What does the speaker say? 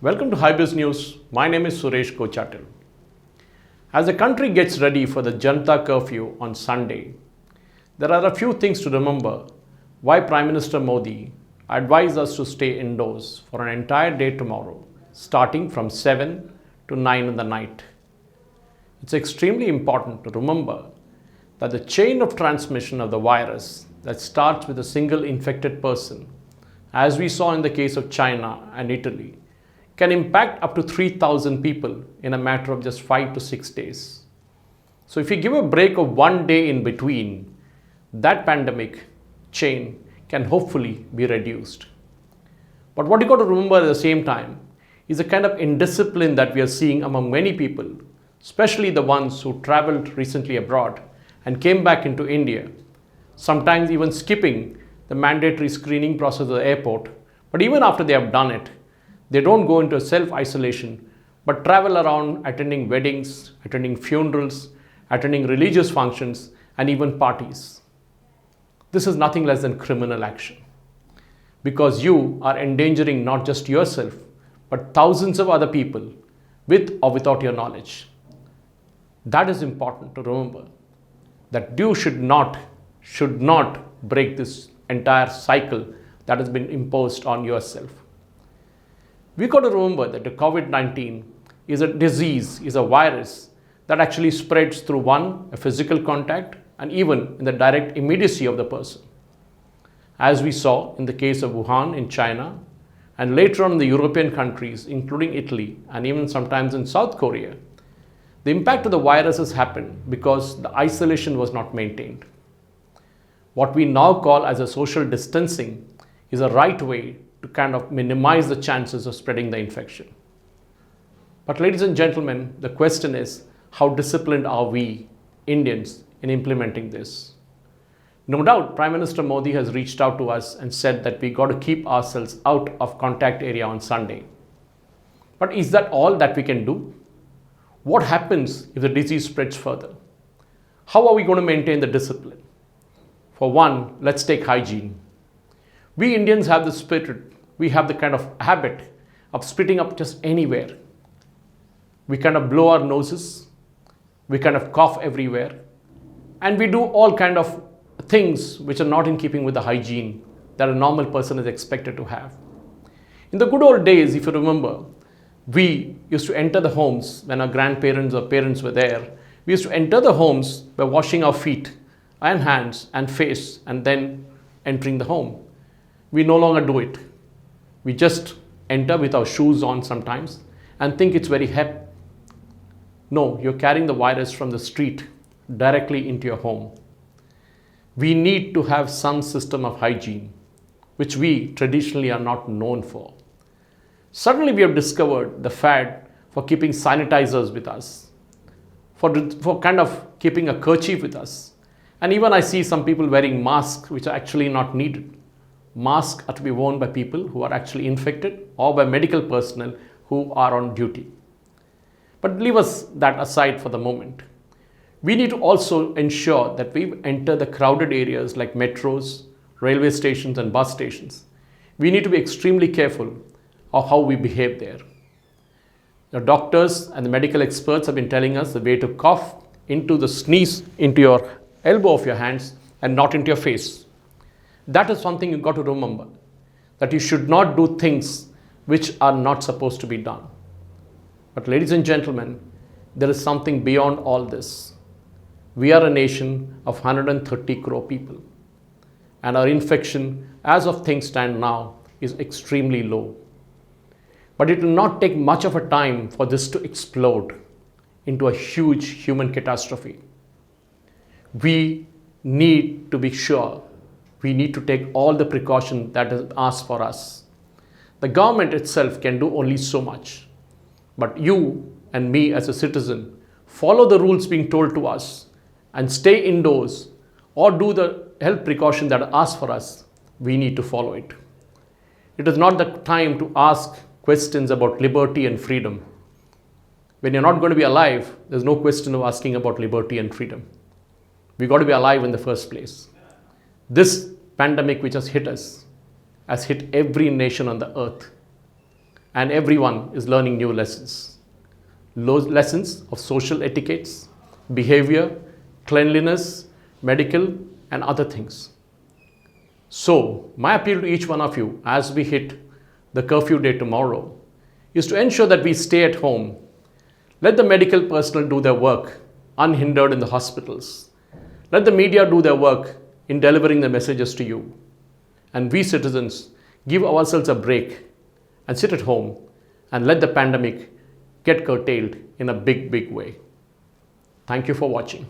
Welcome to HYBIZ News. My name is Suresh Kochatil. As the country gets ready for the Janta Curfew on Sunday, there are a few things to remember why Prime Minister Modi advised us to stay indoors for an entire day tomorrow, starting from 7 to 9 in the night. It's extremely important to remember that the chain of transmission of the virus that starts with a single infected person, as we saw in the case of China and Italy, can impact up to 3,000 people in a matter of just 5 to 6 days. So if you give a break of one day in between, that pandemic chain can hopefully be reduced. But what you got to remember at the same time is the kind of indiscipline that we are seeing among many people, especially the ones who traveled recently abroad and came back into India, sometimes even skipping the mandatory screening process at the airport. But even after they have done it, they don't go into self-isolation, but travel around attending weddings, attending funerals, attending religious functions, and even parties. This is nothing less than criminal action, because you are endangering not just yourself, but thousands of other people with or without your knowledge. That is important to remember, that you should not break this entire cycle that has been imposed on yourself. We got to remember that the COVID-19 is a disease, is a virus that actually spreads through a physical contact, and even in the direct immediacy of the person. As we saw in the case of Wuhan in China, and later on in the European countries, including Italy, and even sometimes in South Korea, the impact of the virus has happened because the isolation was not maintained. What we now call as a social distancing is a right way to kind of minimize the chances of spreading the infection. But ladies and gentlemen, the question is, how disciplined are we Indians in implementing this? No doubt, Prime Minister Modi has reached out to us and said that we got to keep ourselves out of contact area on Sunday. But is that all that we can do? What happens if the disease spreads further? How are we going to maintain the discipline? For one, let's take hygiene. We Indians have the spirit, we have the kind of habit of spitting up just anywhere. We kind of blow our noses, we kind of cough everywhere, and we do all kind of things which are not in keeping with the hygiene that a normal person is expected to have. In the good old days, if you remember, we used to enter the homes when our grandparents or parents were there. We used to enter the homes by washing our feet and hands and face and then entering the home. We no longer do it. We just enter with our shoes on sometimes and think it's very hep. No, you're carrying the virus from the street directly into your home. We need to have some system of hygiene, which we traditionally are not known for. Suddenly we have discovered the fad for keeping sanitizers with us, for kind of keeping a kerchief with us. And even I see some people wearing masks which are actually not needed. Masks are to be worn by people who are actually infected or by medical personnel who are on duty. But leave us that aside for the moment. We need to also ensure that we enter the crowded areas like metros, railway stations and bus stations. We need to be extremely careful of how we behave there. The doctors and the medical experts have been telling us the way to cough into the sneeze into your elbow of your hands and not into your face. That is something you've got to remember, that you should not do things which are not supposed to be done. But ladies and gentlemen, there is something beyond all this. We are a nation of 130 crore people, and our infection, as of things stand now, is extremely low. But it will not take much of a time for this to explode into a huge human catastrophe. We need to be sure. We need to take all the precaution that is asked for us. The government itself can do only so much. But you and me as a citizen, follow the rules being told to us and stay indoors or do the health precaution that are asked for us. We need to follow it. It is not the time to ask questions about liberty and freedom. When you're not going to be alive, there's no question of asking about liberty and freedom. We got to be alive in the first place. This pandemic which has hit us has hit every nation on the earth. and everyone is learning new lessons. Lessons of social etiquettes, behavior, cleanliness, medical, and other things. So, my appeal to each one of you as we hit the curfew day tomorrow is to ensure that we stay at home. Let the medical personnel do their work unhindered in the hospitals. Let the media do their work in delivering the messages to you. And we citizens give ourselves a break and sit at home and let the pandemic get curtailed in a big way. Thank you for watching.